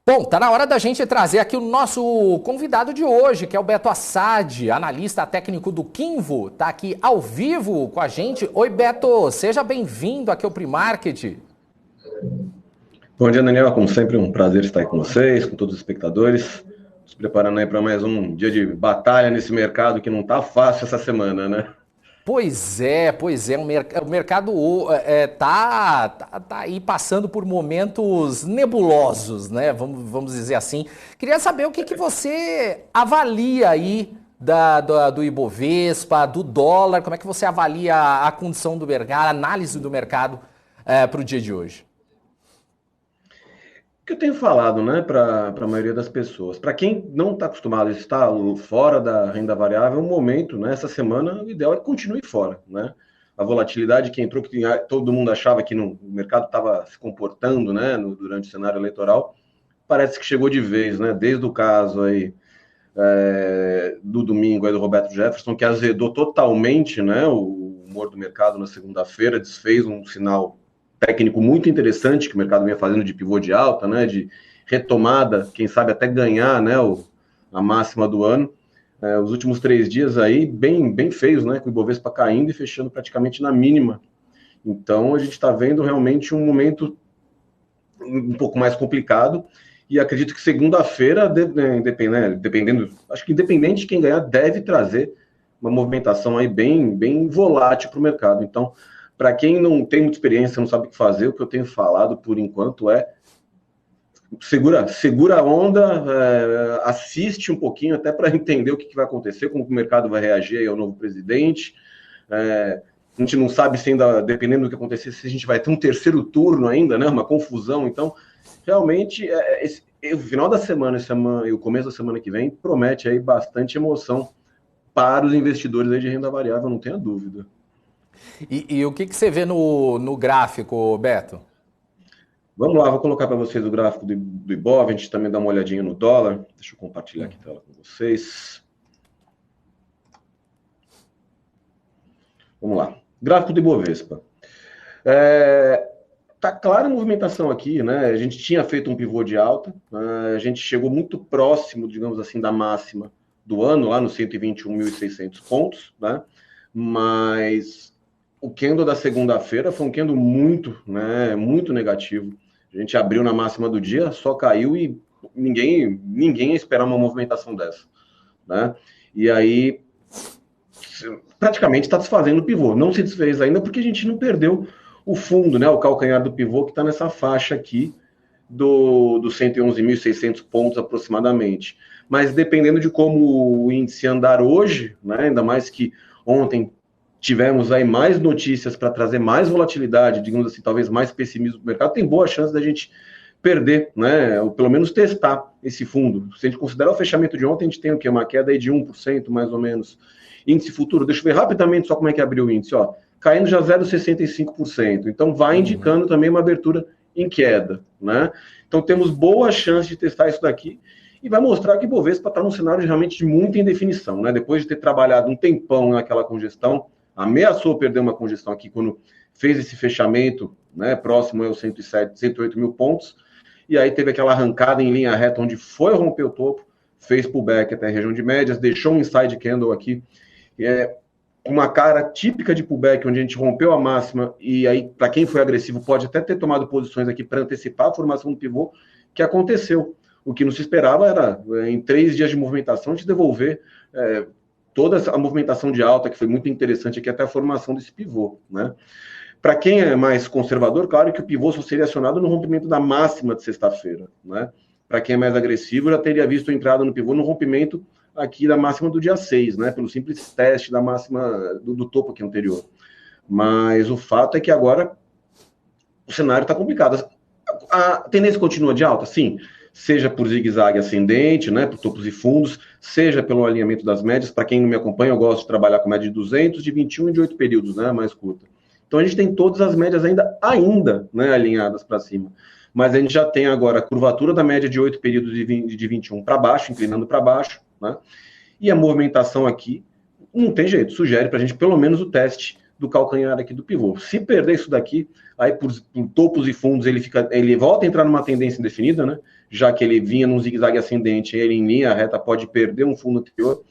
Bom, tá na hora da gente trazer aqui o nosso convidado de hoje, que é o Beto Assad, analista técnico do Kinvo, tá aqui ao vivo com a gente. Oi, Beto, seja bem-vindo aqui ao Primarket. Bom dia, Daniel. Como sempre, um prazer estar aí com vocês, com todos os espectadores. Nos preparando aí para mais um dia de batalha nesse mercado que não tá fácil essa semana, né? Pois é, o mercado tá aí passando por momentos nebulosos, né? Vamos dizer assim. Queria saber o que você avalia aí do Ibovespa, do dólar, como é que você avalia a condição do mercado, a análise do mercado para o dia de hoje? O que eu tenho falado, né, para a maioria das pessoas. Para quem não está acostumado a estar fora da renda variável, é um momento, né? Essa semana, o ideal é que continue fora, né? A volatilidade que entrou, que todo mundo achava que o mercado estava se comportando, né, durante o cenário eleitoral, parece que chegou de vez, né? Desde o caso aí do domingo aí do Roberto Jefferson, que azedou totalmente, né, o humor do mercado na segunda-feira, desfez um sinal técnico muito interessante que o mercado vinha fazendo de pivô de alta, né, de retomada, quem sabe até ganhar, né, a máxima do ano. Os últimos 3 dias aí bem feios, né, com o Ibovespa caindo e fechando praticamente na mínima. Então a gente está vendo realmente um momento um pouco mais complicado. E acredito que segunda-feira, dependendo, acho que independente de quem ganhar, deve trazer uma movimentação aí bem volátil para o mercado. Então, para quem não tem muita experiência, não sabe o que fazer, o que eu tenho falado por enquanto é segura a onda, assiste um pouquinho até para entender o que vai acontecer, como o mercado vai reagir ao novo presidente. A gente não sabe se ainda, dependendo do que acontecer, se a gente vai ter um terceiro turno ainda, né? Uma confusão. Então, realmente, o final da semana e o começo da semana que vem promete aí bastante emoção para os investidores aí de renda variável, não tenha dúvida. E o que você vê no gráfico, Beto? Vamos lá, vou colocar para vocês o gráfico do Ibov, a gente também dá uma olhadinha no dólar. Deixa eu compartilhar aqui a tela com vocês. Vamos lá. Gráfico do Ibovespa. Tá clara a movimentação aqui, né? A gente tinha feito um pivô de alta, a gente chegou muito próximo, digamos assim, da máxima do ano, lá nos 121.600 pontos, né? Mas o candle da segunda-feira foi um candle muito, né, muito negativo. A gente abriu na máxima do dia, só caiu e ninguém ia esperar uma movimentação dessa, né? E aí praticamente está desfazendo o pivô. Não se desfez ainda porque a gente não perdeu o fundo, né, o calcanhar do pivô que está nessa faixa aqui dos 111.600 pontos aproximadamente. Mas dependendo de como o índice andar hoje, né, ainda mais que ontem tivemos aí mais notícias para trazer mais volatilidade, digamos assim, talvez mais pessimismo do mercado, tem boa chance da gente perder, né, ou pelo menos testar esse fundo. Se a gente considerar o fechamento de ontem, a gente tem o quê? Uma queda aí de 1%, mais ou menos. Índice futuro, deixa eu ver rapidamente só como é que abriu o índice, ó, caindo já 0,65%. Então vai indicando também uma abertura em queda, né? Então temos boa chance de testar isso daqui e vai mostrar que o Bovespa está num cenário realmente de muita indefinição, né? Depois de ter trabalhado um tempão naquela congestão, ameaçou perder uma congestão aqui quando fez esse fechamento, né, próximo aos 107, 108 mil pontos, e aí teve aquela arrancada em linha reta onde foi romper o topo, fez pullback até a região de médias, deixou um inside candle aqui, uma cara típica de pullback, onde a gente rompeu a máxima, e aí, para quem foi agressivo, pode até ter tomado posições aqui para antecipar a formação do pivô, que aconteceu. O que não se esperava era, em 3 dias de movimentação, de devolver toda a movimentação de alta, que foi muito interessante aqui, até a formação desse pivô, né? Para quem é mais conservador, claro que o pivô só seria acionado no rompimento da máxima de sexta-feira, né? Para quem é mais agressivo, já teria visto a entrada no pivô no rompimento aqui da máxima do dia 6, né? Pelo simples teste da máxima do topo aqui anterior. Mas o fato é que agora o cenário está complicado. A tendência continua de alta? Sim. Seja por zigue-zague ascendente, né, por topos e fundos, seja pelo alinhamento das médias. Para quem não me acompanha, eu gosto de trabalhar com média de 200, de 21 e de 8 períodos, né, mais curta. Então a gente tem todas as médias ainda né, alinhadas para cima. Mas a gente já tem agora a curvatura da média de 8 períodos de 21 para baixo, inclinando para baixo, né? E a movimentação aqui não tem jeito, sugere para a gente pelo menos o teste do calcanhar aqui do pivô. Se perder isso daqui, aí por topos e fundos ele volta a entrar numa tendência indefinida, né? Já que ele vinha num zigue-zague ascendente, ele em linha reta pode perder um fundo anterior.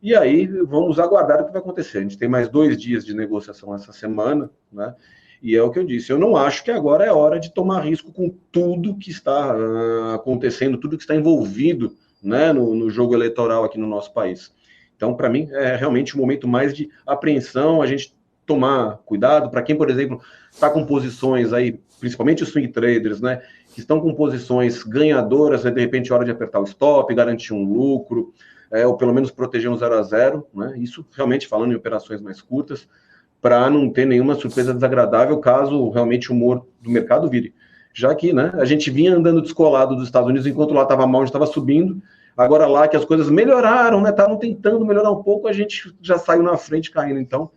E aí vamos aguardar o que vai acontecer. A gente tem mais 2 dias de negociação essa semana, né? E é o que eu disse, eu não acho que agora é hora de tomar risco com tudo que está acontecendo, tudo que está envolvido, né, no jogo eleitoral aqui no nosso país. Então, para mim, é realmente um momento mais de apreensão, a gente tomar cuidado. Para quem, por exemplo, está com posições aí, principalmente os swing traders, né, que estão com posições ganhadoras, de repente é hora de apertar o stop, garantir um lucro, ou pelo menos proteger um 0 a 0, né, isso realmente falando em operações mais curtas, para não ter nenhuma surpresa desagradável caso realmente o humor do mercado vire. Já que, né, a gente vinha andando descolado dos Estados Unidos enquanto lá estava mal, a gente estava subindo, agora lá que as coisas melhoraram, né, estavam tentando melhorar um pouco, a gente já saiu na frente caindo. Então,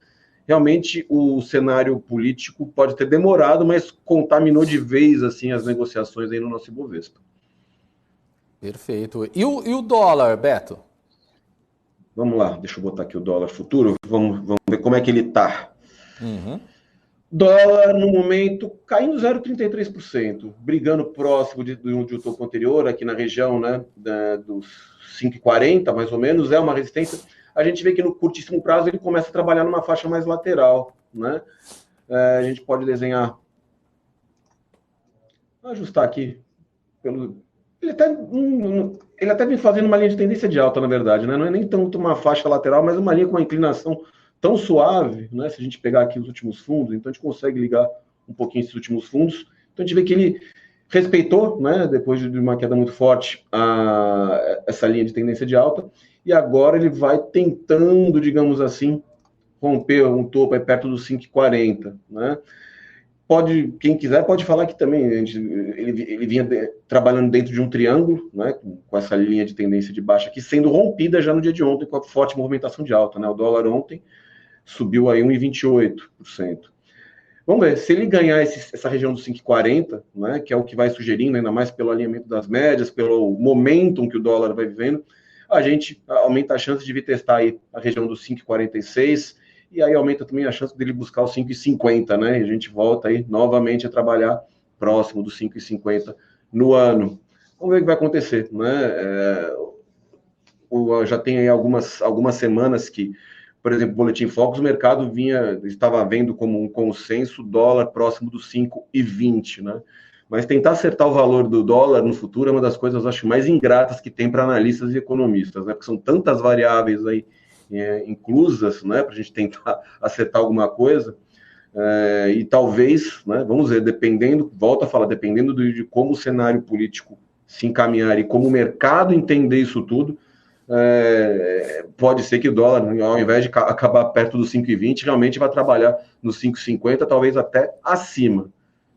realmente o cenário político pode ter demorado, mas contaminou de vez assim as negociações aí no nosso Ibovespa. Perfeito. E o dólar, Beto? Vamos lá, deixa eu botar aqui o dólar futuro, vamos ver como é que ele está. Dólar, no momento, caindo 0,33%, brigando próximo de um topo anterior, aqui na região, né, dos 5,40, mais ou menos, é uma resistência. A gente vê que no curtíssimo prazo ele começa a trabalhar numa faixa mais lateral, né? A gente pode desenhar, ajustar aqui, ele até vem fazendo uma linha de tendência de alta, na verdade, né? Não é nem tanto uma faixa lateral, mas uma linha com uma inclinação tão suave, né? Se a gente pegar aqui os últimos fundos, então a gente consegue ligar um pouquinho esses últimos fundos. Então a gente vê que ele respeitou, né? Depois de uma queda muito forte, essa linha de tendência de alta, e agora ele vai tentando, digamos assim, romper um topo aí perto dos 5,40, né? Quem quiser pode falar que também ele vinha trabalhando dentro de um triângulo, né, com essa linha de tendência de baixa aqui, sendo rompida já no dia de ontem com a forte movimentação de alta, né? O dólar ontem subiu aí 1,28%. Vamos ver, se ele ganhar essa região dos 5,40, né, que é o que vai sugerindo, ainda mais pelo alinhamento das médias, pelo momentum que o dólar vai vivendo, a gente aumenta a chance de vir testar aí a região dos 5,46, e aí aumenta também a chance dele buscar os 5,50, né? E a gente volta aí novamente a trabalhar próximo dos 5,50 no ano. Vamos ver o que vai acontecer, né? Já tem aí algumas semanas que, por exemplo, o Boletim Focus, o mercado estava vendo como um consenso dólar próximo dos 5,20, né? Mas tentar acertar o valor do dólar no futuro é uma das coisas, acho, mais ingratas que tem para analistas e economistas, né? Porque são tantas variáveis aí inclusas, né, para a gente tentar acertar alguma coisa, e talvez, né, vamos ver, volto a falar, dependendo de como o cenário político se encaminhar e como o mercado entender isso tudo, pode ser que o dólar, ao invés de acabar perto dos 5,20, realmente vai trabalhar nos 5,50, talvez até acima.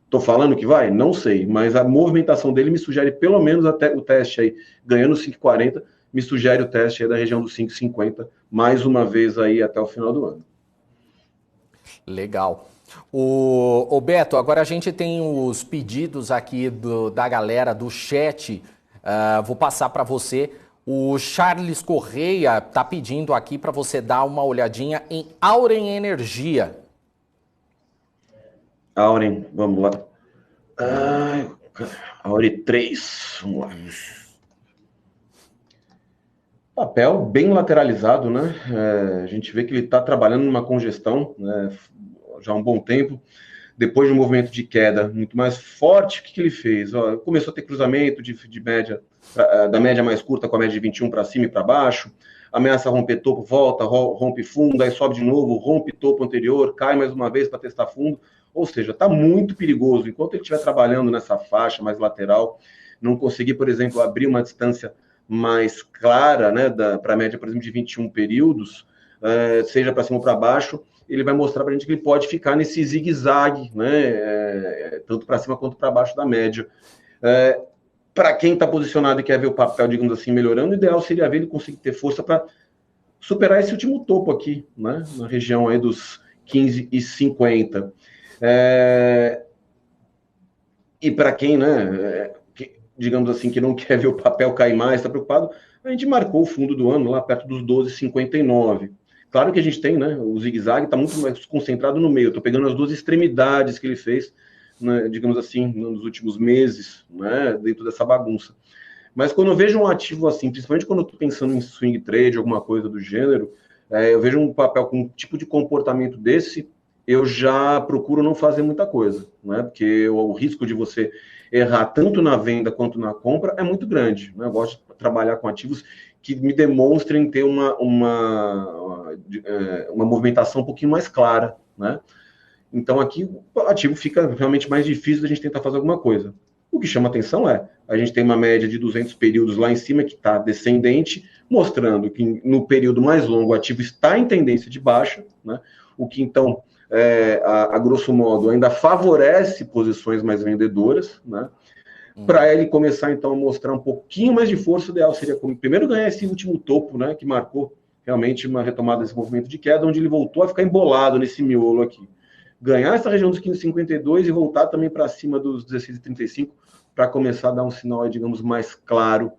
Estou falando que vai? Não sei, mas a movimentação dele me sugere pelo menos até o teste aí, ganhando 5,40, me sugere o teste aí da região dos 5,50, mais uma vez aí até o final do ano. Legal. O Beto, agora a gente tem os pedidos aqui da galera do chat, vou passar para você. O Charles Correia está pedindo aqui para você dar uma olhadinha em Auren Energia. Auren, vamos lá. Auren 3, vamos lá. Papel bem lateralizado, né? A gente vê que ele está trabalhando numa congestão, né, já há um bom tempo. Depois de um movimento de queda muito mais forte, o que ele fez? Começou a ter cruzamento de média, da média mais curta com a média de 21 para cima e para baixo. Ameaça romper topo, volta, rompe fundo, aí sobe de novo, rompe topo anterior, cai mais uma vez para testar fundo. Ou seja, está muito perigoso. Enquanto ele estiver trabalhando nessa faixa mais lateral, não conseguir, por exemplo, abrir uma distância mais clara, né, para a média, por exemplo, de 21 períodos, seja para cima ou para baixo, ele vai mostrar para a gente que ele pode ficar nesse zigue-zague, né, tanto para cima quanto para baixo da média. Para quem está posicionado e quer ver o papel, digamos assim, melhorando, o ideal seria ver ele conseguir ter força para superar esse último topo aqui, né, na região aí dos 15,50. E para quem, né, digamos assim, que não quer ver o papel cair mais, está preocupado, a gente marcou o fundo do ano lá perto dos 12,59. Claro que a gente tem, né? O zigue-zague está muito mais concentrado no meio. Eu estou pegando as duas extremidades que ele fez, né, digamos assim, nos últimos meses, né, dentro dessa bagunça. Mas quando eu vejo um ativo assim, principalmente quando eu estou pensando em swing trade, alguma coisa do gênero, eu vejo um papel com um tipo de comportamento desse, eu já procuro não fazer muita coisa, né? Porque o risco de você errar tanto na venda quanto na compra é muito grande, né? Eu gosto de trabalhar com ativos que me demonstrem ter uma movimentação um pouquinho mais clara, né? Então aqui o ativo fica realmente mais difícil da gente tentar fazer alguma coisa. O que chama atenção a gente tem uma média de 200 períodos lá em cima que está descendente, mostrando que no período mais longo o ativo está em tendência de baixa, né? O que então, a grosso modo, ainda favorece posições mais vendedoras, né? Para ele começar então a mostrar um pouquinho mais de força, o ideal seria primeiro ganhar esse último topo, né? Que marcou realmente uma retomada desse movimento de queda, onde ele voltou a ficar embolado nesse miolo aqui. Ganhar essa região dos 15,52 e voltar também para cima dos 16,35 para começar a dar um sinal, digamos, mais claro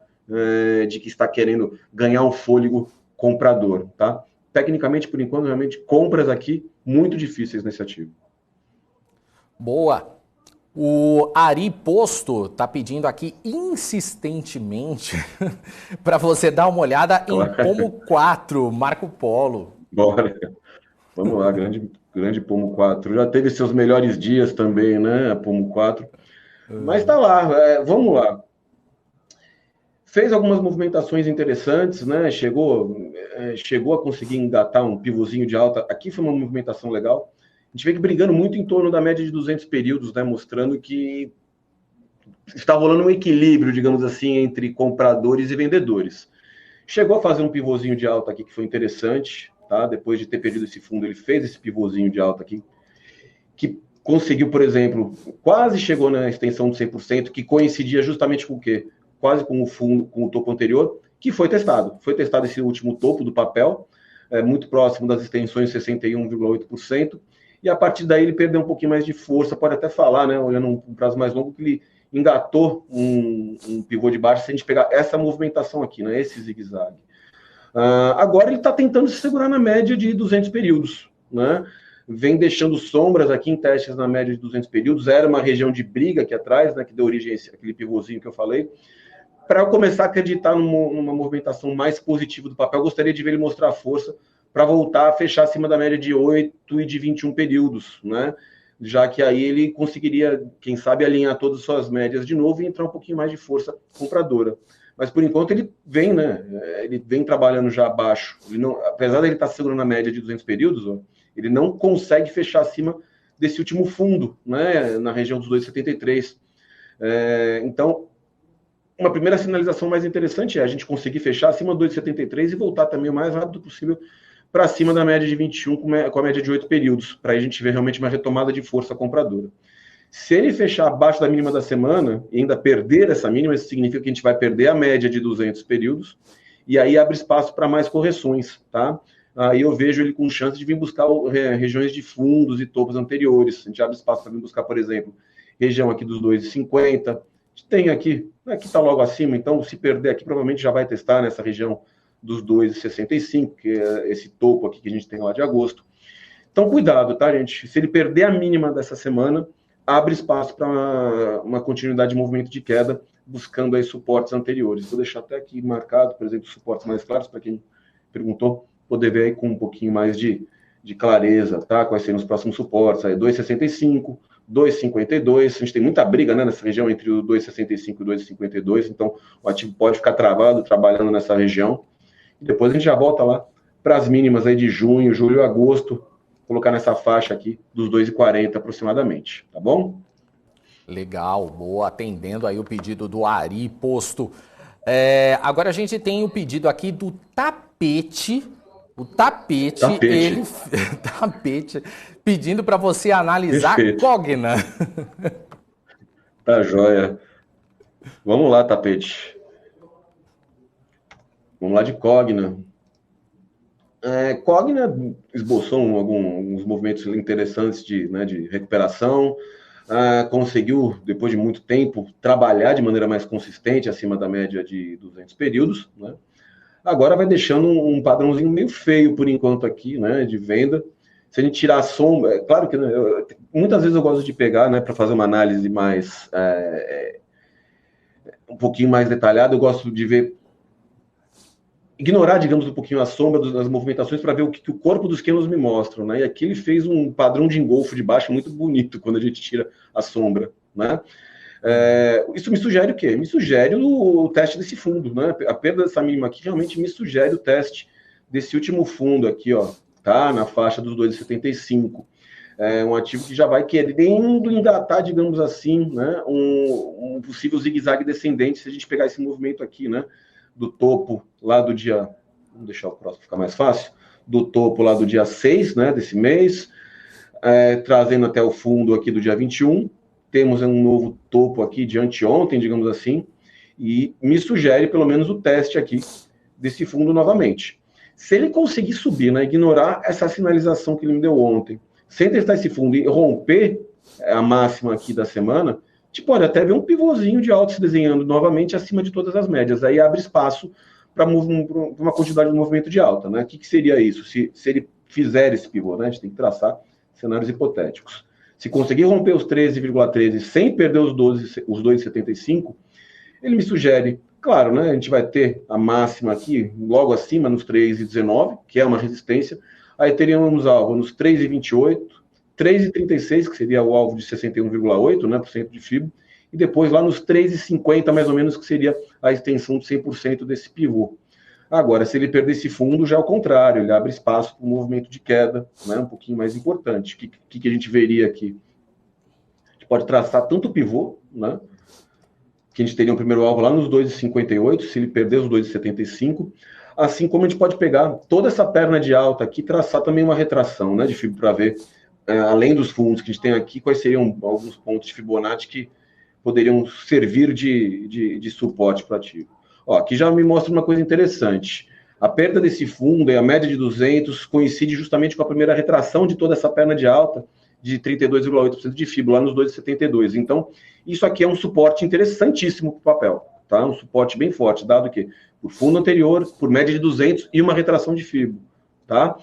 de que está querendo ganhar um fôlego comprador, tá? Tecnicamente, por enquanto, realmente, compras aqui muito difíceis nesse ativo. Boa. O Ari Posto está pedindo aqui insistentemente para você dar uma olhada em Pomo 4, Marco Polo. Bora. Vamos lá, grande Pomo 4. Já teve seus melhores dias também, né? A Pomo 4. Mas tá lá, vamos lá. Fez algumas movimentações interessantes, né? Chegou a conseguir engatar um pivôzinho de alta. Aqui foi uma movimentação legal. A gente vê que brigando muito em torno da média de 200 períodos, né? Mostrando que está rolando um equilíbrio, digamos assim, entre compradores e vendedores. Chegou a fazer um pivôzinho de alta aqui que foi interessante, tá? Depois de ter perdido esse fundo, ele fez esse pivôzinho de alta aqui, que conseguiu, por exemplo, quase chegou na extensão de 100%, que coincidia justamente com o quê? Quase com o fundo, com o topo anterior, que foi testado. Foi testado esse último topo do papel, muito próximo das extensões 61,8%, e a partir daí ele perdeu um pouquinho mais de força, pode até falar, né, olhando um prazo mais longo, que ele engatou um pivô de baixo, se a gente pegar essa movimentação aqui, né, esse zigue-zague. Agora ele está tentando se segurar na média de 200 períodos, né? Vem deixando sombras aqui em testes na média de 200 períodos, era uma região de briga aqui atrás, né, que deu origem àquele pivôzinho que eu falei. Para eu começar a acreditar numa movimentação mais positiva do papel, eu gostaria de ver ele mostrar força para voltar a fechar acima da média de 8 e de 21 períodos, né? Já que aí ele conseguiria, quem sabe, alinhar todas as suas médias de novo e entrar um pouquinho mais de força compradora. Mas por enquanto ele vem, né? Ele vem trabalhando já abaixo. Ele não, apesar de ele estar segurando a média de 200 períodos, ó, ele não consegue fechar acima desse último fundo, né? Na região dos 2,73. Então, uma primeira sinalização mais interessante é a gente conseguir fechar acima do 2,73 e voltar também o mais rápido possível para cima da média de 21 com a média de 8 períodos, para a gente ver realmente uma retomada de força compradora. Se ele fechar abaixo da mínima da semana e ainda perder essa mínima, isso significa que a gente vai perder a média de 200 períodos e aí abre espaço para mais correções, tá? Aí eu vejo ele com chance de vir buscar regiões de fundos e topos anteriores. A gente abre espaço para vir buscar, por exemplo, região aqui dos 2,50. Tem aqui, aqui está logo acima, então se perder aqui, provavelmente já vai testar nessa região dos 2,65, que é esse topo aqui que a gente tem lá de agosto. Então, cuidado, tá, gente? Se ele perder a mínima dessa semana, abre espaço para uma continuidade de movimento de queda, buscando aí suportes anteriores. Vou deixar até aqui marcado, por exemplo, suportes mais claros, para quem perguntou, poder ver aí com um pouquinho mais de clareza, tá? Quais seriam os próximos suportes, aí 2,65, 2,52, a gente tem muita briga, né, nessa região entre o 2,65 e o 2,52, então o ativo pode ficar travado, trabalhando nessa região, e depois a gente já volta lá para as mínimas aí de junho, julho e agosto, colocar nessa faixa aqui dos 2,40 aproximadamente, tá bom? Legal, boa, atendendo aí o pedido do Ari Posto. Agora a gente tem o pedido aqui do Tapete. O Tapete. Ele Tapete, pedindo para você analisar Cogna. Tá joia. Vamos lá, Tapete. Vamos lá de Cogna. Cogna esboçou alguns movimentos interessantes de recuperação. Conseguiu, depois de muito tempo, trabalhar de maneira mais consistente acima da média de 200 períodos, né? Agora vai deixando um padrãozinho meio feio por enquanto aqui, né, de venda. Se a gente tirar a sombra, é claro que, né, muitas vezes eu gosto de pegar, né, para fazer uma análise mais um pouquinho mais detalhada, eu gosto de ver, ignorar, digamos, um pouquinho a sombra das movimentações para ver o que o corpo dos candles me mostram, né? E aqui ele fez um padrão de engolfo de baixo muito bonito quando a gente tira a sombra, né? Isso me sugere o quê? Me sugere o teste desse fundo, né? A perda dessa mínima aqui realmente me sugere o teste desse último fundo aqui, ó, tá? Na faixa dos 2,75. É um ativo que já vai querendo engatar, digamos assim, né? Um possível zigue-zague descendente se a gente pegar esse movimento aqui, né? Do topo lá do dia... Vamos deixar o próximo ficar mais fácil. Do topo lá do dia 6, né? Desse mês. Trazendo até o fundo aqui do dia 21. Temos um novo topo aqui de anteontem, digamos assim, e me sugere pelo menos o teste aqui desse fundo novamente. Se ele conseguir subir, né, ignorar essa sinalização que ele me deu ontem, sem testar esse fundo e romper a máxima aqui da semana, a gente pode até ver um pivôzinho de alto se desenhando novamente acima de todas as médias. Aí abre espaço para uma quantidade de movimento de alta. Né? O que seria isso? Se ele fizer esse pivô, né? A gente tem que traçar cenários hipotéticos. Se conseguir romper os 13,13 sem perder os 2,75, ele me sugere, claro, né, a gente vai ter a máxima aqui, logo acima, nos 3,19, que é uma resistência, aí teríamos alvo nos 3,28, 3,36, que seria o alvo de 61,8%, né, por cento de FIBO, e depois lá nos 3,50, mais ou menos, que seria a extensão de 100% desse pivô. Agora, se ele perder esse fundo, já é o contrário, ele abre espaço para um movimento de queda, né, um pouquinho mais importante. O que a gente veria aqui? A gente pode traçar tanto o pivô, né, que a gente teria um primeiro alvo lá nos 2,58, se ele perder os 2,75, assim como a gente pode pegar toda essa perna de alta aqui e traçar também uma retração, né, de FIBO para ver, além dos fundos que a gente tem aqui, quais seriam alguns pontos de Fibonacci que poderiam servir de suporte para o ativo. Ó, aqui já me mostra uma coisa interessante. A perda desse fundo e a média de 200 coincide justamente com a primeira retração de toda essa perna de alta de 32,8% de FIBO, lá nos 2,72. Então, isso aqui é um suporte interessantíssimo para o papel. Tá? Um suporte bem forte, dado que por fundo anterior, por média de 200 e uma retração de FIBO. Tá?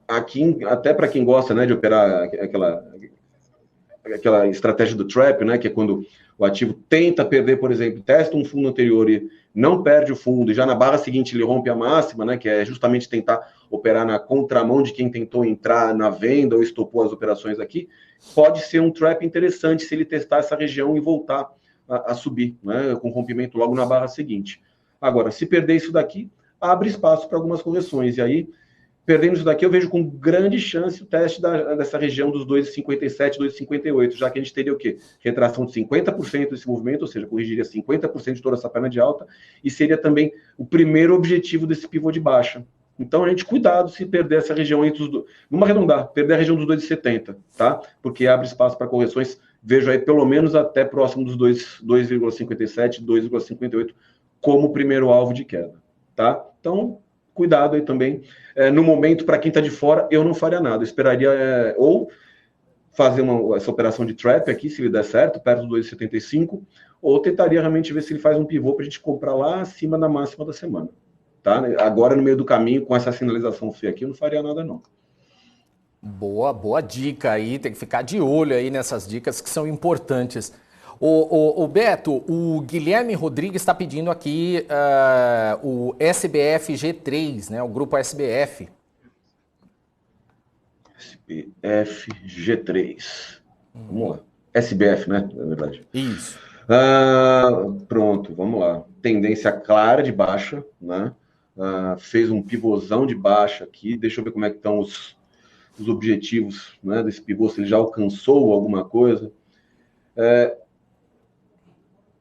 Aqui, até para quem gosta, né, de operar aquela estratégia do trap, né, que é quando o ativo tenta perder, por exemplo, testa um fundo anterior e não perde o fundo, e já na barra seguinte ele rompe a máxima, né, que é justamente tentar operar na contramão de quem tentou entrar na venda ou estopou as operações aqui, pode ser um trap interessante se ele testar essa região e voltar a subir, né, com rompimento logo na barra seguinte. Agora, se perder isso daqui, abre espaço para algumas correções, e aí, perdendo isso daqui, eu vejo com grande chance o teste dessa região dos 2,57, 2,58, já que a gente teria o quê? Retração de 50% desse movimento, ou seja, corrigiria 50% de toda essa perna de alta, e seria também o primeiro objetivo desse pivô de baixa. Então, a gente, cuidado se perder essa região entre os dois. Vamos arredondar, perder a região dos 2,70, tá? Porque abre espaço para correções, vejo aí pelo menos até próximo dos 2,57, 2,58 como primeiro alvo de queda, tá? Então, cuidado aí também. No momento, para quem está de fora, eu não faria nada. Eu esperaria ou fazer essa operação de trap aqui, se ele der certo, perto do 2,75, ou tentaria realmente ver se ele faz um pivô para a gente comprar lá acima da máxima da semana. Tá? Agora, no meio do caminho, com essa sinalização feia aqui, eu não faria nada, não. Boa dica aí. Tem que ficar de olho aí nessas dicas que são importantes. O Beto, o Guilherme Rodrigues está pedindo aqui o SBF G3, né? O grupo SBF. SBF G3. Vamos lá. SBF, né? Na verdade. Isso. Pronto, vamos lá. Tendência clara de baixa, né? Fez um pivôzão de baixa aqui. Deixa eu ver como é que estão os objetivos, né, desse pivô, se ele já alcançou alguma coisa.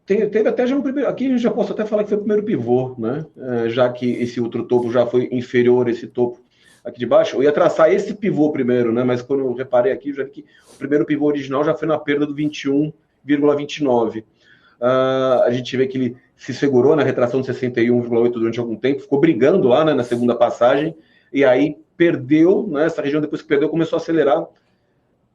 Teve até já um primeiro. Aqui eu já posso até falar que foi o primeiro pivô, né? Já que esse outro topo já foi inferior a esse topo aqui de baixo. Eu ia traçar esse pivô primeiro, né? Mas quando eu reparei aqui, já vi que o primeiro pivô original já foi na perda do 21,29. A gente vê que ele se segurou na retração de 61,8 durante algum tempo, ficou brigando lá, né, na segunda passagem, e aí perdeu, né? Essa região, depois que perdeu, começou a acelerar.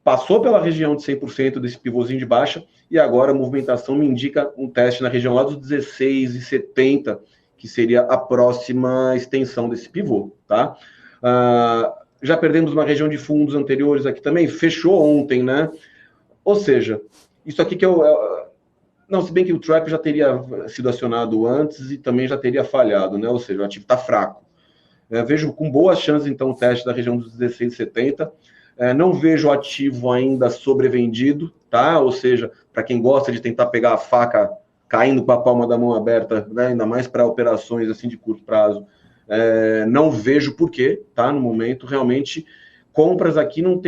Passou pela região de 100% desse pivôzinho de baixa, e agora a movimentação me indica um teste na região lá dos 16,70, que seria a próxima extensão desse pivô, tá? Já perdemos uma região de fundos anteriores aqui também, fechou ontem, né? Ou seja, isso aqui que não, se bem que o trap já teria sido acionado antes e também já teria falhado, né? Ou seja, o ativo está fraco. Vejo com boas chances, então, o teste da região dos 16,70. Não vejo o ativo ainda sobrevendido, tá? Ou seja, para quem gosta de tentar pegar a faca caindo com a palma da mão aberta, né? Ainda mais para operações assim de curto prazo, não vejo porquê, tá? No momento, realmente, compras aqui não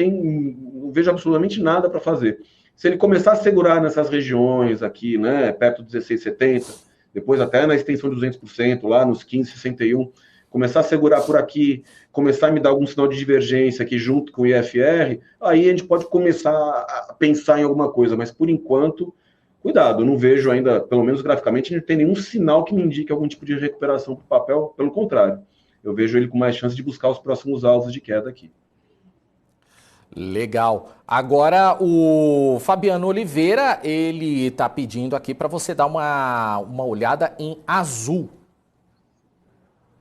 vejo absolutamente nada para fazer. Se ele começar a segurar nessas regiões aqui, né, perto dos 16,70, depois até na extensão de 200%, lá nos 15,61, começar a segurar por aqui, começar a me dar algum sinal de divergência aqui junto com o IFR, aí a gente pode começar a pensar em alguma coisa, mas por enquanto, cuidado, não vejo ainda, pelo menos graficamente, não tem nenhum sinal que me indique algum tipo de recuperação para o papel, pelo contrário, eu vejo ele com mais chance de buscar os próximos alvos de queda aqui. Legal. Agora o Fabiano Oliveira, ele está pedindo aqui para você dar uma olhada em Azul.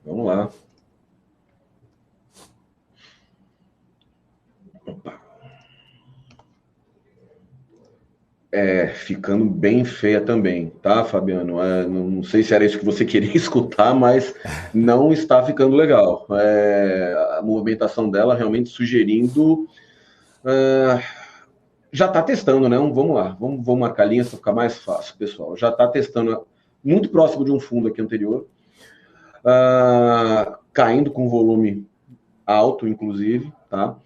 Vamos lá. Opa. Ficando bem feia também, tá, Fabiano? Não sei se era isso que você queria escutar, mas não está ficando legal. A movimentação dela realmente sugerindo... já está testando, né? Vamos lá, vamos marcar linhas para ficar mais fácil, pessoal. Já está testando muito próximo de um fundo aqui anterior, caindo com volume alto, inclusive, tá?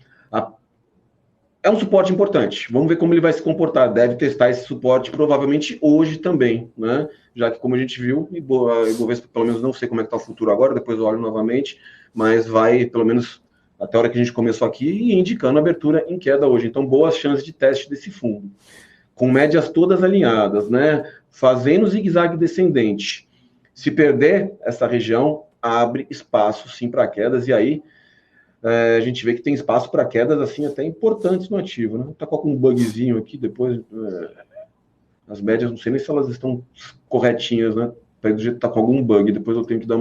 É um suporte importante. Vamos ver como ele vai se comportar. Deve testar esse suporte provavelmente hoje também, né? Já que, como a gente viu, Ibovespa, pelo menos não sei como é que está o futuro agora, depois eu olho novamente, mas vai, pelo menos até a hora que a gente começou aqui, indicando abertura em queda hoje. Então, boas chances de teste desse fundo. Com médias todas alinhadas, né? Fazendo zigue-zague descendente. Se perder essa região, abre espaço sim para quedas, e aí a gente vê que tem espaço para quedas assim até importantes no ativo, né? Tá com algum bugzinho aqui, depois as médias, não sei nem se elas estão corretinhas, né? Do jeito que tá com algum bug, depois eu tenho que dar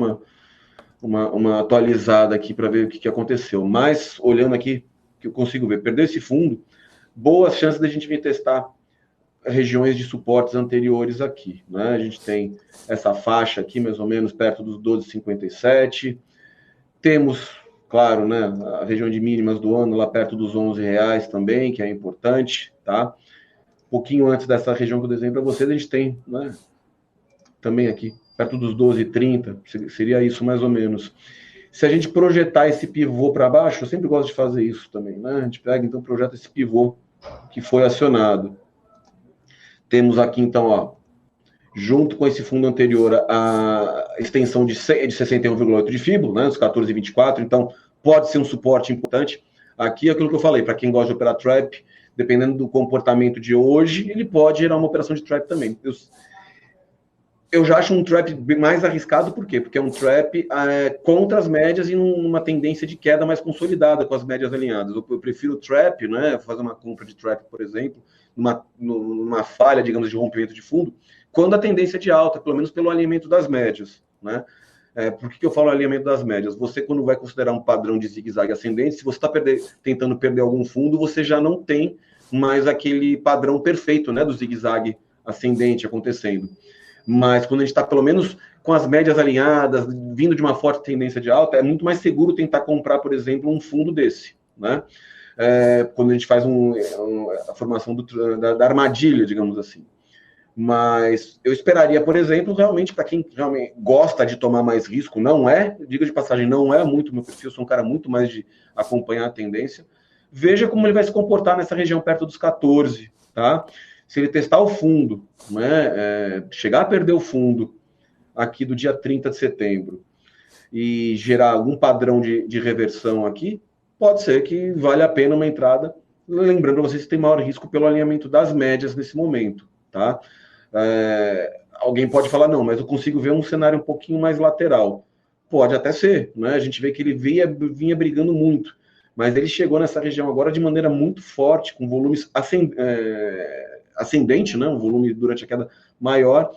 uma atualizada aqui para ver o que aconteceu. Mas, olhando aqui, que eu consigo ver, perder esse fundo, boas chances da gente vir testar regiões de suportes anteriores aqui, né? A gente tem essa faixa aqui, mais ou menos, perto dos 12,57. Temos, claro, né, a região de mínimas do ano, lá perto dos R$11 também, que é importante, tá? Um pouquinho antes dessa região que eu desenho para vocês, a gente tem, né, também aqui, perto dos 12,30, seria isso mais ou menos. Se a gente projetar esse pivô para baixo, eu sempre gosto de fazer isso também, né? A gente pega, então, projeta esse pivô que foi acionado. Temos aqui, então, ó, junto com esse fundo anterior, a extensão de 61,8 de FIBO, né, os 14,24, então pode ser um suporte importante. Aqui é aquilo que eu falei, para quem gosta de operar trap, dependendo do comportamento de hoje, ele pode gerar uma operação de trap também. Eu já acho um trap mais arriscado, por quê? Porque é um trap contra as médias e numa tendência de queda mais consolidada com as médias alinhadas. Eu prefiro trap, né, fazer uma compra de trap, por exemplo, numa falha, digamos, de rompimento de fundo, quando a tendência é de alta, pelo menos pelo alinhamento das médias, né? Por que eu falo alinhamento das médias? Você, quando vai considerar um padrão de zigue-zague ascendente, se você está tentando perder algum fundo, você já não tem mais aquele padrão perfeito, né, do zigue-zague ascendente acontecendo. Mas quando a gente está, pelo menos, com as médias alinhadas, vindo de uma forte tendência de alta, é muito mais seguro tentar comprar, por exemplo, um fundo desse, né? Quando a gente faz a formação da armadilha, digamos assim. Mas eu esperaria, por exemplo, realmente, para quem realmente gosta de tomar mais risco, diga de passagem, não é muito meu perfil, sou um cara muito mais de acompanhar a tendência, veja como ele vai se comportar nessa região perto dos 14, tá? Se ele testar o fundo, né, chegar a perder o fundo aqui do dia 30 de setembro e gerar algum padrão de reversão aqui, pode ser que valha a pena uma entrada, lembrando vocês que tem maior risco pelo alinhamento das médias nesse momento, tá? Alguém pode falar, não, mas eu consigo ver um cenário um pouquinho mais lateral. Pode até ser, né? A gente vê que ele vinha brigando muito, mas ele chegou nessa região agora de maneira muito forte, com volumes ascendente, né? Um volume durante a queda maior,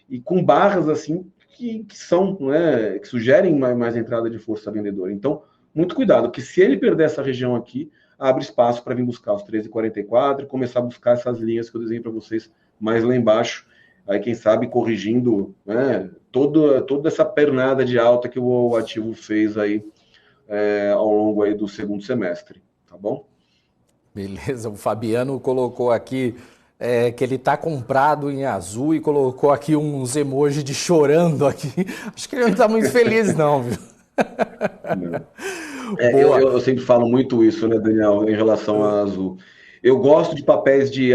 e com barras assim, que são, né, que sugerem mais entrada de força vendedora. Então, muito cuidado, que se ele perder essa região aqui, abre espaço para vir buscar os 13,44 e começar a buscar essas linhas que eu desenhei para vocês mais lá embaixo. Aí, quem sabe, corrigindo, né, toda essa pernada de alta que o ativo fez aí ao longo aí do segundo semestre, tá bom? Beleza, o Fabiano colocou aqui que ele tá comprado em azul e colocou aqui uns emojis de chorando aqui. Acho que ele não tá muito feliz não, viu? Eu sempre falo muito isso, né, Daniel, em relação a azul. Eu gosto de papéis de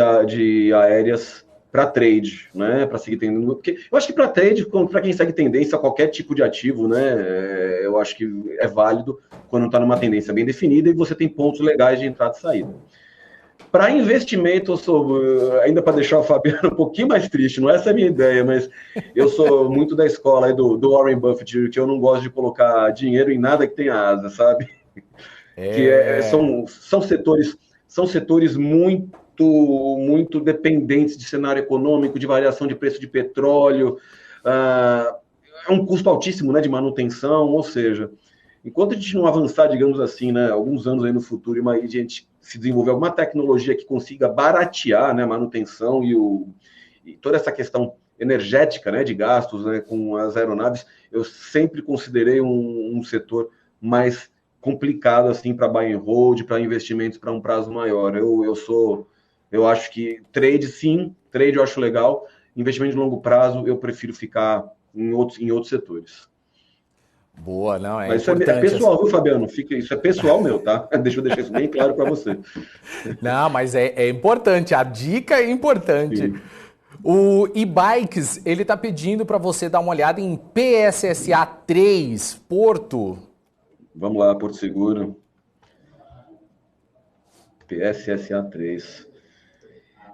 aéreas para trade, né, para seguir tendência. Porque eu acho que para trade, para quem segue tendência, qualquer tipo de ativo, né, eu acho que é válido quando está numa tendência bem definida e você tem pontos legais de entrada e saída. Para investimento, ainda para deixar o Fabiano um pouquinho mais triste, não é essa a minha ideia, mas eu sou muito da escola aí do Warren Buffett, que eu não gosto de colocar dinheiro em nada que tenha asa, sabe? São setores muito dependentes de cenário econômico, de variação de preço de petróleo, é um custo altíssimo, né, de manutenção, ou seja, enquanto a gente não avançar, digamos assim, né, alguns anos aí no futuro, e a gente se desenvolver alguma tecnologia que consiga baratear, né, a manutenção e toda essa questão energética, né, de gastos, né, com as aeronaves, eu sempre considerei um setor mais complicado assim para buy and hold, para investimentos para um prazo maior. Eu acho que trade eu acho legal, investimento de longo prazo eu prefiro ficar em outros setores. Boa, não, é Mas importante. Isso é pessoal, viu, Fabiano? Isso é pessoal meu, tá? Deixa eu deixar isso bem claro para você. Não, mas é importante, a dica é importante. Sim. O eBikes, ele tá pedindo para você dar uma olhada em PSSA 3, Porto. Vamos lá, Porto Seguro. PSSA 3.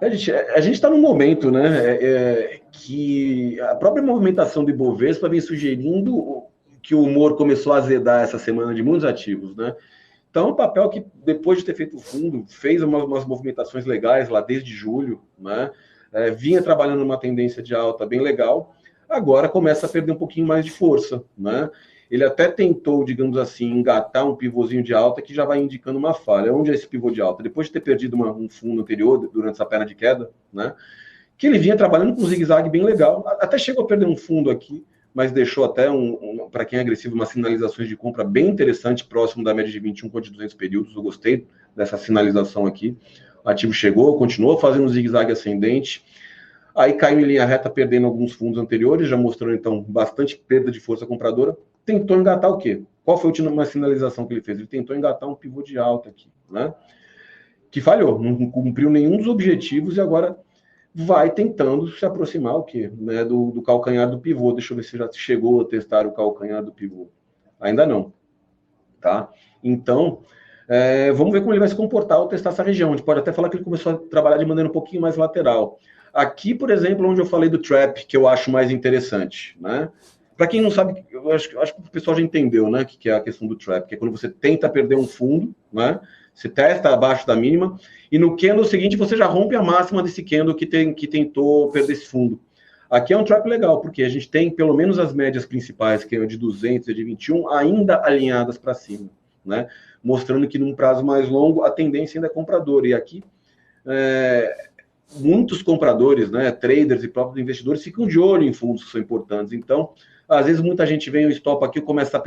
A gente está num momento, né, que a própria movimentação do Ibovespa vem sugerindo que o humor começou a azedar essa semana de muitos ativos, né? Então, o papel que, depois de ter feito o fundo, fez umas movimentações legais lá desde julho, né? Vinha trabalhando numa tendência de alta bem legal, agora começa a perder um pouquinho mais de força, né? Ele até tentou, digamos assim, engatar um pivôzinho de alta que já vai indicando uma falha. Onde é esse pivô de alta? Depois de ter perdido um fundo anterior, durante essa perna de queda, né? Que ele vinha trabalhando com um zigue-zague bem legal, até chegou a perder um fundo aqui, mas deixou até, para quem é agressivo, umas sinalizações de compra bem interessante, próximo da média de 21 contra 200 períodos. Eu gostei dessa sinalização aqui. O ativo chegou, continuou fazendo um zigue-zague ascendente, aí caiu em linha reta, perdendo alguns fundos anteriores, já mostrando, então, bastante perda de força compradora. Tentou engatar o quê? Qual foi a última sinalização que ele fez? Ele tentou engatar um pivô de alta aqui, né? Que falhou, não cumpriu nenhum dos objetivos e agora vai tentando se aproximar o quê? Né, do calcanhar do pivô. Deixa eu ver se já chegou a testar o calcanhar do pivô. Ainda não, tá? Então, vamos ver como ele vai se comportar ao testar essa região. A gente pode até falar que ele começou a trabalhar de maneira um pouquinho mais lateral. Aqui, por exemplo, onde eu falei do trap, que eu acho mais interessante, né? Para quem não sabe, eu acho que o pessoal já entendeu, né, que é a questão do trap, que é quando você tenta perder um fundo, né? Você testa abaixo da mínima, e no candle seguinte você já rompe a máxima desse candle que tentou perder esse fundo. Aqui é um trap legal, porque a gente tem pelo menos as médias principais, que é de 200 e de 21, ainda alinhadas para cima, né? Mostrando que num prazo mais longo a tendência ainda é compradora. E aqui, muitos compradores, né, traders e próprios investidores ficam de olho em fundos que são importantes. Então, às vezes muita gente vem o stop aqui, começa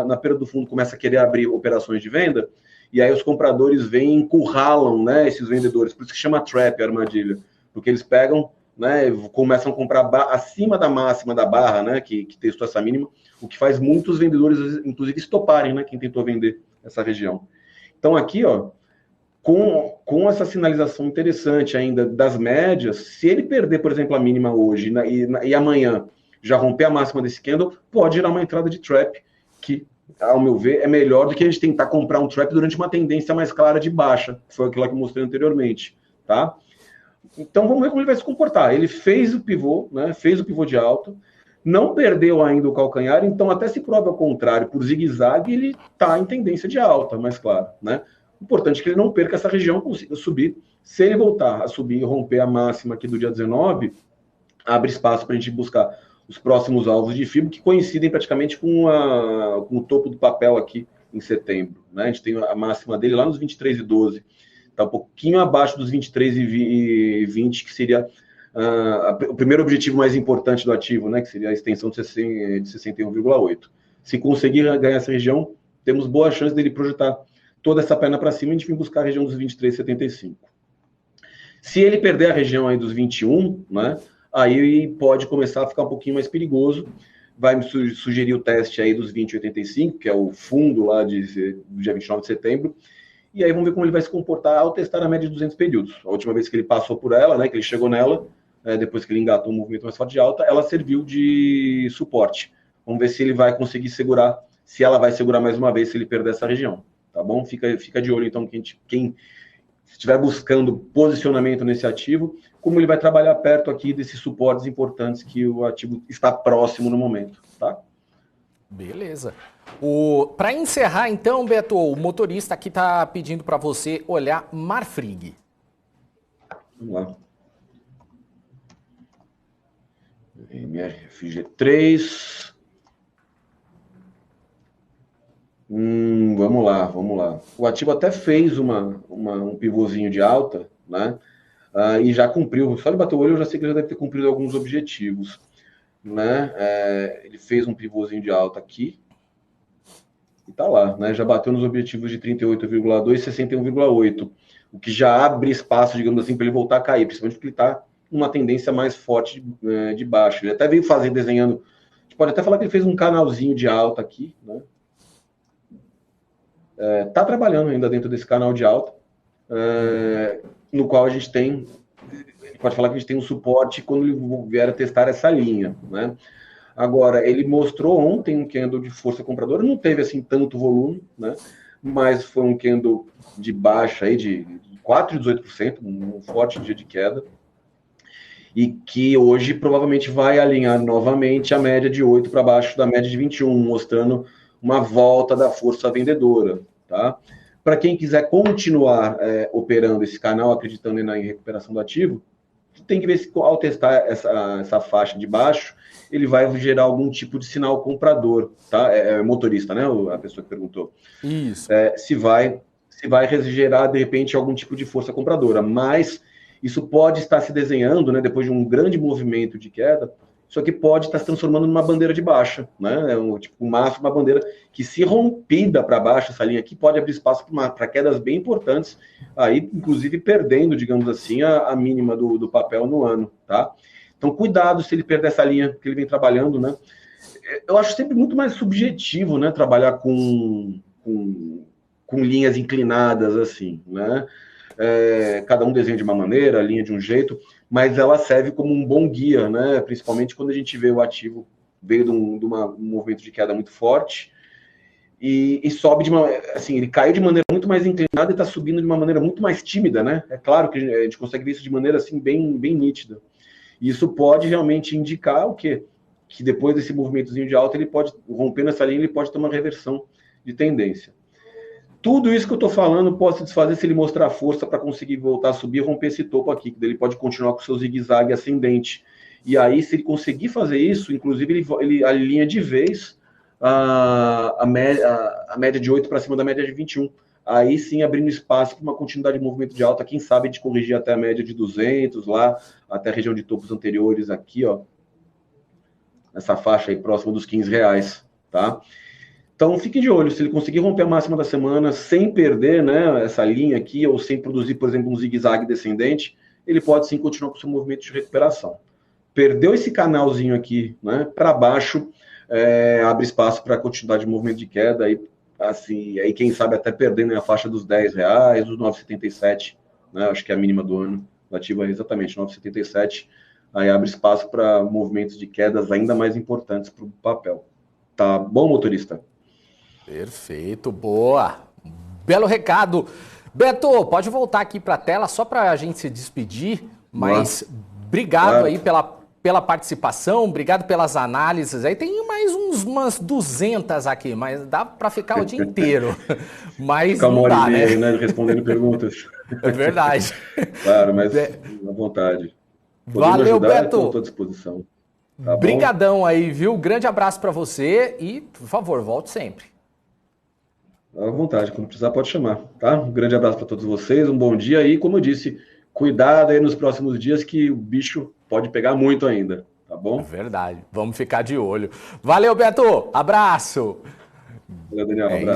na perda do fundo, começa a querer abrir operações de venda, e aí os compradores vêm e encurralam, né, esses vendedores. Por isso que chama trap, a armadilha. Porque eles pegam, né, começam a comprar acima da máxima da barra, né, que testou essa mínima, o que faz muitos vendedores, inclusive, estoparem, né, quem tentou vender essa região. Então aqui, ó, com essa sinalização interessante ainda das médias, se ele perder, por exemplo, a mínima hoje e amanhã já romper a máxima desse candle, pode gerar uma entrada de trap que, ao meu ver, é melhor do que a gente tentar comprar um trap durante uma tendência mais clara de baixa, que foi aquilo que eu mostrei anteriormente, tá? Então vamos ver como ele vai se comportar. Ele fez o pivô, né? Fez o pivô de alta, não perdeu ainda o calcanhar, então até se prova ao contrário, por zigue-zague, ele está em tendência de alta, mais claro, né? Importante é que ele não perca essa região, consiga subir. Se ele voltar a subir e romper a máxima aqui do dia 19, abre espaço para a gente buscar os próximos alvos de FIBO, que coincidem praticamente com o topo do papel aqui em setembro. Né? A gente tem a máxima dele lá nos 23,12. Está um pouquinho abaixo dos 23,20, que seria o primeiro objetivo mais importante do ativo, né? Que seria a extensão de 61,8. Se conseguir ganhar essa região, temos boa chance dele projetar toda essa perna para cima e a gente vir buscar a região dos 23,75. Se ele perder a região aí dos 21, né? Aí pode começar a ficar um pouquinho mais perigoso. Vai me sugerir o teste aí dos 20,85, que é o fundo lá do dia 29 de setembro. E aí vamos ver como ele vai se comportar ao testar a média de 200 períodos. A última vez que ele passou por ela, né, que ele chegou nela, depois que ele engatou um movimento mais forte de alta, ela serviu de suporte. Vamos ver se ele vai conseguir segurar, se ela vai segurar mais uma vez se ele perder essa região. Tá bom? Fica de olho, então, quem estiver buscando posicionamento nesse ativo, como ele vai trabalhar perto aqui desses suportes importantes que o ativo está próximo no momento, tá? Beleza. Para encerrar, então, Beto, o motorista aqui está pedindo para você olhar Marfrig. Vamos lá. MRFG3. Vamos lá. O ativo até fez um pivôzinho de alta, né? E já cumpriu. Só de bater o olho, eu já sei que ele já deve ter cumprido alguns objetivos, né? Ele fez um pivôzinho de alta aqui e tá lá, né? Já bateu nos objetivos de 38,2 e 61,8, o que já abre espaço, digamos assim, para ele voltar a cair, principalmente porque ele está numa tendência mais forte de baixo. Ele até veio desenhando. A gente pode até falar que ele fez um canalzinho de alta aqui, né? Tá trabalhando ainda dentro desse canal de alta, no qual a gente pode falar que a gente tem um suporte quando ele vier a testar essa linha, né? Agora, ele mostrou ontem um candle de força compradora, não teve assim tanto volume, né? Mas foi um candle de baixa aí de 4,18%, um forte dia de queda, e que hoje provavelmente vai alinhar novamente a média de 8 para baixo da média de 21, mostrando uma volta da força vendedora, tá? Para quem quiser continuar operando esse canal, acreditando na recuperação do ativo, tem que ver se ao testar essa faixa de baixo, ele vai gerar algum tipo de sinal comprador, tá? Motorista, né? A pessoa que perguntou. Isso. Se vai gerar, de repente, algum tipo de força compradora, mas isso pode estar se desenhando, né? Depois de um grande movimento de queda, isso aqui pode estar se transformando numa bandeira de baixa, né? O máximo, uma bandeira que, se rompida para baixo, essa linha aqui, pode abrir espaço para quedas bem importantes, aí, inclusive, perdendo, digamos assim, a mínima do papel no ano, tá? Então, cuidado se ele perder essa linha que ele vem trabalhando, né? Eu acho sempre muito mais subjetivo, né? Trabalhar com linhas inclinadas, assim, né? Cada um desenha de uma maneira, a linha de um jeito, mas ela serve como um bom guia, né? Principalmente quando a gente vê o ativo veio de um movimento de queda muito forte e sobe assim, ele caiu de maneira muito mais inclinada e está subindo de uma maneira muito mais tímida, né? É claro que a gente consegue ver isso de maneira assim bem nítida. E isso pode realmente indicar o quê? Que depois desse movimentozinho de alta, ele pode, rompendo essa linha, ele pode ter uma reversão de tendência. Tudo isso que eu estou falando pode se desfazer se ele mostrar força para conseguir voltar a subir e romper esse topo aqui, que ele pode continuar com o seu zigue-zague ascendente. E aí, se ele conseguir fazer isso, inclusive ele alinha de vez a média de 8 para cima da média de 21. Aí sim, abrindo espaço para uma continuidade de movimento de alta, quem sabe de corrigir até a média de 200 lá, até a região de topos anteriores aqui, ó. Nessa faixa aí, próximo dos R$15, tá? Então, fique de olho, se ele conseguir romper a máxima da semana sem perder, né, essa linha aqui, ou sem produzir, por exemplo, um zigue-zague descendente, ele pode sim continuar com o seu movimento de recuperação. Perdeu esse canalzinho aqui, né, para baixo, abre espaço para continuidade de movimento de queda, assim, aí quem sabe até perdendo a faixa dos R$10, dos 9,77, né, acho que é a mínima do ano, ativa exatamente 9,77, aí abre espaço para movimentos de quedas ainda mais importantes para o papel. Tá bom, motorista? Perfeito, boa. Belo recado. Beto, pode voltar aqui para a tela só para a gente se despedir, mas obrigado aí pela participação, obrigado pelas análises. Aí tem mais umas 200 aqui, mas dá para ficar o dia inteiro. Mas ficar não dá, né? Respondendo perguntas. É verdade. Claro, mas à vontade. Valeu, Beto. Estou à disposição. Tá bom? Brigadão aí, viu? Grande abraço para você e, por favor, volte sempre. À vontade, quando precisar pode chamar, tá? Um grande abraço para todos vocês, um bom dia e, como eu disse, cuidado aí nos próximos dias que o bicho pode pegar muito ainda, tá É bom? verdade. Vamos ficar de olho. Valeu, Beto. Abraço. Valeu, Daniel, um abraço.